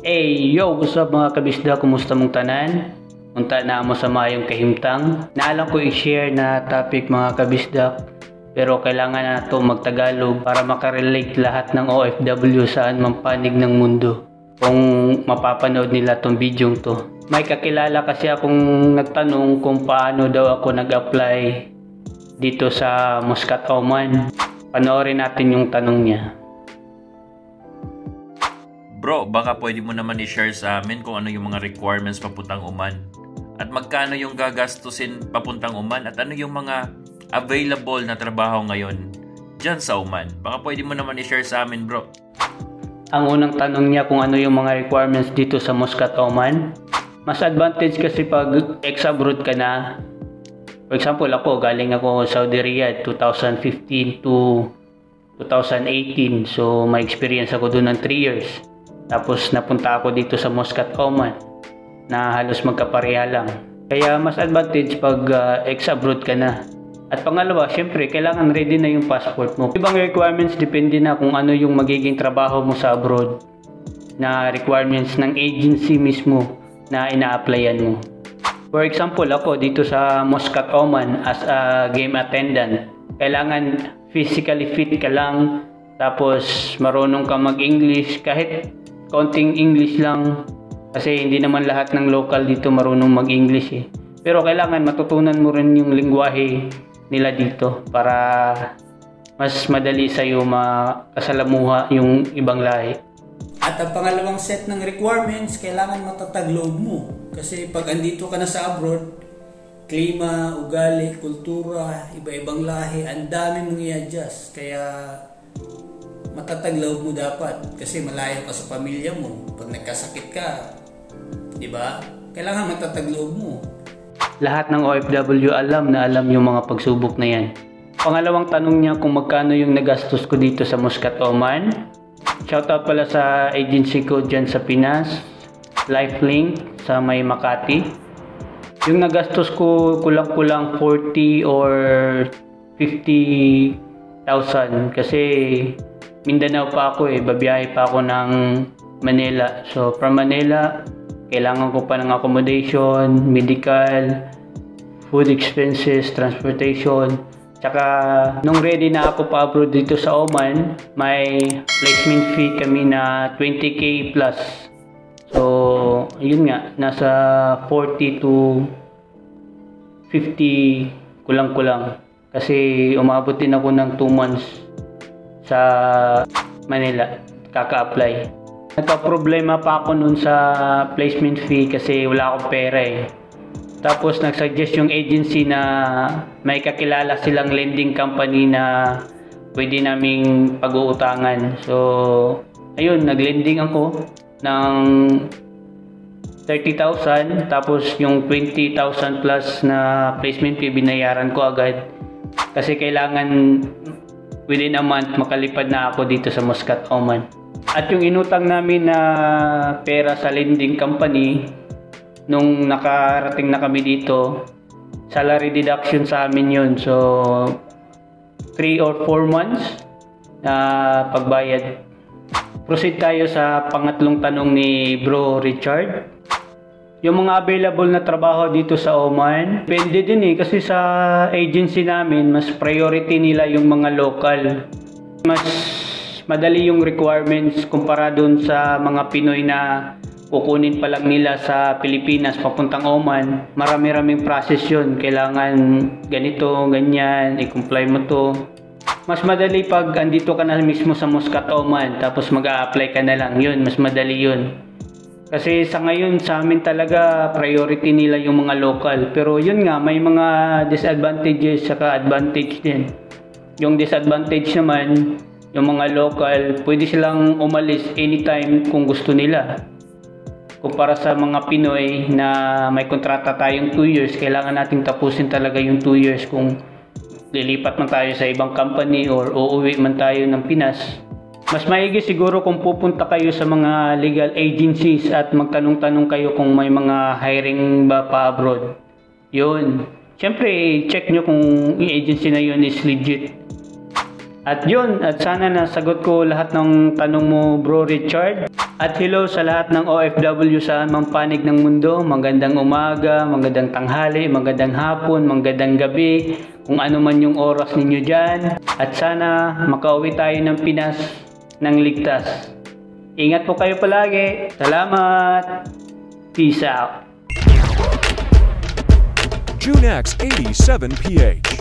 Hey, yo! What's up mga kabisda? Kumusta mong tanan? Unta na mo sa mayong kahimtang. Naalang ko i-share na topic mga kabisda, pero kailangan na ito magtagalog para makarelate lahat ng OFW saan man panig ng mundo kung mapapanood nila tong video to. May kakilala kasi akong nagtanong kung paano daw ako nag-apply dito sa Muscat, Oman. Panoorin natin yung tanong niya. Bro, baka pwede mo naman i-share sa amin kung ano yung mga requirements papuntang Oman at magkano yung gagastusin papuntang Oman at ano yung mga available na trabaho ngayon dyan sa Oman. Baka pwede mo naman i-share sa amin, bro. Ang unang tanong niya kung ano yung mga requirements dito sa Muscat, Oman. Mas advantage kasi pag ex-abroad ka na. For example, ako, galing ako Saudi Riyadh 2015 to 2018. So, may experience ako doon ng 3 years. Tapos, napunta ako dito sa Muscat, Oman na halos magkapareha lang. Kaya, mas advantage pag ex-abroad ka na. At pangalawa, syempre, kailangan ready na yung passport mo. Ibang requirements, depende na kung ano yung magiging trabaho mo sa abroad na requirements ng agency mismo na ina-applyan mo. For example, ako dito sa Muscat, Oman as a game attendant, kailangan physically fit ka lang, tapos marunong ka mag-English, kahit konting English lang, kasi hindi naman lahat ng local dito marunong mag-English eh. Pero kailangan matutunan mo rin yung lingwahe nila dito para mas madali sa'yo makasalamuha yung ibang lahi. At ang pangalawang set ng requirements, kailangan matatag loob mo. Kasi pag andito ka na sa abroad, klima, ugali, kultura, iba-ibang lahi, ang dami mong i-adjust. Kaya matatag loob mo dapat. Kasi malayo ka sa pamilya mo. Pag nagkasakit ka, di ba? Kailangan matatag loob mo. Lahat ng OFW alam yung mga pagsubok na yan. Pangalawang tanong niya kung magkano yung nagastos ko dito sa Muscat, Oman. Shoutout pala sa agency ko dyan sa Pinas, Lifelink sa may Makati. Yung nagastos ko kulang-kulang 40 or 50,000 kasi Mindanao pa ako babiyahe pa ako ng Manila. So from Manila, kailangan ko pa ng accommodation, medical, food expenses, transportation. Tsaka nung ready na ako pa abroad dito sa Oman, may placement fee kami na 20k plus. So, yun nga, nasa 40 to 50 kulang-kulang. Kasi umabot din ako ng 2 months sa Manila, kaka-apply. Nagka-problema pa ako nun sa placement fee kasi wala akong pera eh. Tapos nag-suggest yung agency na may kakilala silang lending company na pwede naming pag-uutangan. So, ayun, nag-lending ako ng 30,000 tapos yung 20,000 plus na placement fee binayaran ko agad. Kasi kailangan within a month makalipad na ako dito sa Muscat, Oman. At yung inutang namin na pera sa lending company, nung nakarating na kami dito, salary deduction sa amin yun. So, 3 or 4 months na pagbayad. Proceed tayo sa pangatlong tanong ni Bro Richard. Yung mga available na trabaho dito sa Oman, depende din kasi sa agency namin, mas priority nila yung mga local. Mas madali yung requirements kumpara dun sa mga Pinoy na kukunin pa lang nila sa Pilipinas papuntang Oman. Marami-raming process yun. Kailangan ganito, ganyan, i-comply mo to. Mas madali pag andito ka na mismo sa Muscat, Oman, tapos mag-a-apply ka na lang. Yun, mas madali yun. Kasi sa ngayon, sa amin talaga, priority nila yung mga local. Pero yun nga, may mga disadvantages saka advantage din. Yung disadvantage naman, yung mga local, pwede silang umalis anytime kung gusto nila. Kumpara sa mga Pinoy na may kontrata tayong 2 years, kailangan nating tapusin talaga yung 2 years kung lilipat man tayo sa ibang company or uuwi man tayo ng Pinas. Mas maigi siguro kung pupunta kayo sa mga legal agencies at magtanong-tanong kayo kung may mga hiring ba pa abroad. Yun. Siyempre, check nyo kung yung agency na yun is legit. At yun, at sana nasagot ko lahat ng tanong mo, Bro Richard. At hello sa lahat ng OFW saan mang panig ng mundo. Magandang umaga, magandang tanghali, magandang hapon, magandang gabi, kung ano man yung oras ninyo dyan. At sana makauwi tayo ng Pinas ng ligtas. Ingat po kayo palagi. Salamat. Peace out. Junex 87 PH.